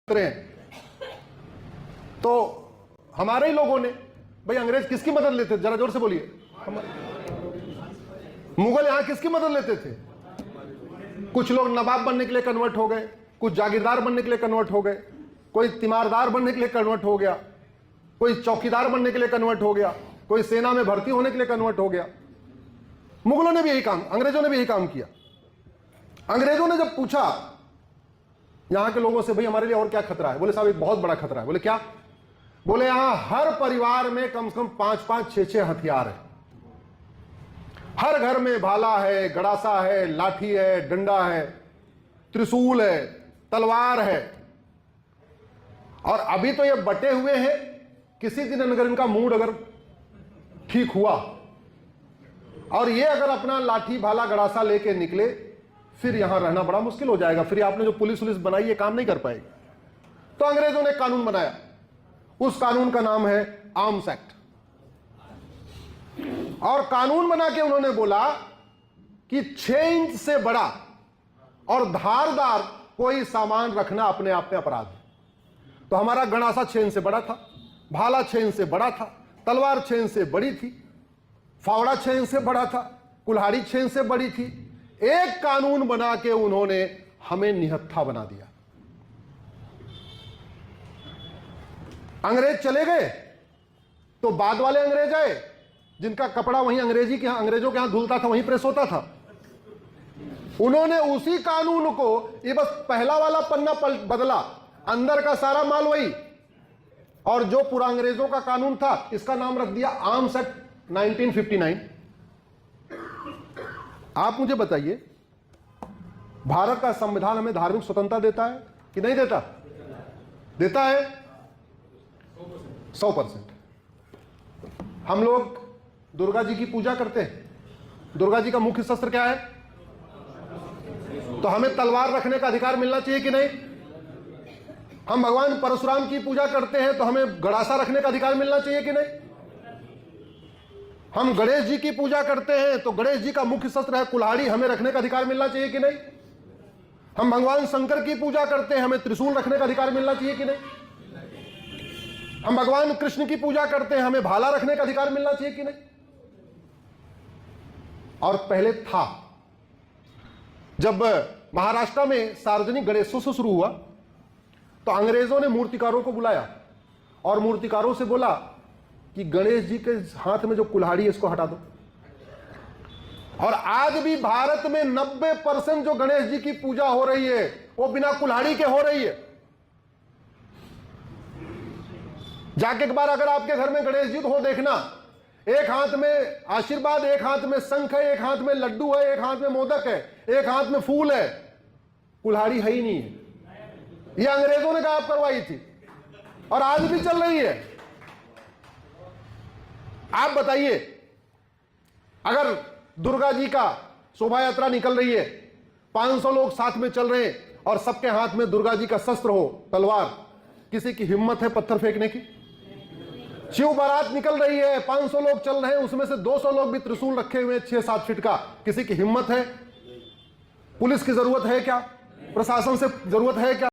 रहे हैं। तो हमारे ही लोगों ने, भाई अंग्रेज किसकी मदद लेते थे, जरा जोर से बोलिए। मुगल यहां किसकी मदद लेते थे? कुछ लोग नवाब बनने के लिए कन्वर्ट हो गए, कुछ जागीरदार बनने के लिए कन्वर्ट हो गए, कोई तीमारदार बनने के लिए कन्वर्ट हो गया, कोई चौकीदार बनने के लिए कन्वर्ट हो गया, कोई सेना में भर्ती होने के लिए कन्वर्ट हो गया। मुगलों ने भी यही काम, अंग्रेजों ने भी यही काम किया। अंग्रेजों ने जब पूछा यहां के लोगों से, भाई हमारे लिए और क्या खतरा है? बोले साहब एक बहुत बड़ा खतरा है। बोले क्या? बोले यहां हर परिवार में कम से कम 5-5, 6-6 हथियार है। हर घर में भाला है, गड़ासा है, लाठी है, डंडा है, त्रिशूल है, तलवार है। और अभी तो ये बटे हुए हैं, किसी दिन अगर इनका मूड अगर ठीक हुआ और ये अगर अपना लाठी भाला गड़ासा लेके निकले, फिर यहां रहना बड़ा मुश्किल हो जाएगा। फिर आपने जो पुलिस बनाई ये काम नहीं कर पाएगी। तो अंग्रेजों ने कानून बनाया। उस कानून का नाम है आर्म्स एक्ट। और कानून बना के उन्होंने बोला कि 6 इंच से बड़ा और धारदार कोई सामान रखना अपने आप में अपराध है। तो हमारा गड़ासा 6 इंच से बड़ा था, भाला 6 इंच से बड़ा था, तलवार 6 इंच से बड़ी थी, फावड़ा 6 इंच से बड़ा था, कुल्हाड़ी 6 इंच से बड़ी थी। एक कानून बना के उन्होंने हमें निहत्था बना दिया। अंग्रेज चले गए तो बाद वाले अंग्रेज आए, जिनका कपड़ा वहीं अंग्रेजों के यहां धुलता था, वहीं प्रेस होता था। उन्होंने उसी कानून को, ये बस पहला वाला पन्ना बदला, अंदर का सारा माल वही। और जो पूरा अंग्रेजों का कानून था, इसका नाम रख दिया आर्म्स एक्ट 1959। आप मुझे बताइए, भारत का संविधान हमें धार्मिक स्वतंत्रता देता है कि नहीं देता? देता है 100%। हम लोग दुर्गा जी की पूजा करते हैं। दुर्गा जी का मुख्य शस्त्र क्या है? तो हमें तलवार रखने का अधिकार मिलना चाहिए कि नहीं? हम भगवान परशुराम की पूजा करते हैं तो हमें गड़ासा रखने का अधिकार मिलना चाहिए कि नहीं? हम गणेश जी की पूजा करते हैं तो गणेश जी का मुख्य शस्त्र है कुल्हाड़ी, हमें रखने का अधिकार मिलना चाहिए कि नहीं? हम भगवान शंकर की पूजा करते हैं, हमें त्रिशूल रखने का अधिकार मिलना चाहिए कि नहीं? हम भगवान कृष्ण की पूजा करते हैं, हमें भाला रखने का अधिकार मिलना चाहिए कि नहीं? और पहले था, जब महाराष्ट्र में सार्वजनिक गणेशोत्सव शुरू हुआ तो अंग्रेजों ने मूर्तिकारों को बुलाया और मूर्तिकारों से बोला कि गणेश जी के हाथ में जो कुल्हाड़ी है इसको हटा दो। और आज भी भारत में 90% जो गणेश जी की पूजा हो रही है वो बिना कुल्हाड़ी के हो रही है। जाके एक बार अगर आपके घर में गणेश जी हो देखना, एक हाथ में आशीर्वाद, एक हाथ में शंख है, एक हाथ में लड्डू है, एक हाथ में मोदक है, एक हाथ में फूल है, कुल्हाड़ी है ही नहीं है। ये अंग्रेजों ने गायब करवाई थी और आज भी चल रही है। आप बताइए, अगर दुर्गा जी का शोभा यात्रा निकल रही है, 500 लोग साथ में चल रहे हैं और सबके हाथ में दुर्गा जी का शस्त्र हो, तलवार, किसी की हिम्मत है पत्थर फेंकने की? शिव बारात निकल रही है, 500 लोग चल रहे हैं, उसमें से 200 लोग भी त्रिशूल रखे हुए 6-7 फीट का, किसी की हिम्मत है? पुलिस की जरूरत है क्या? प्रशासन से जरूरत है क्या?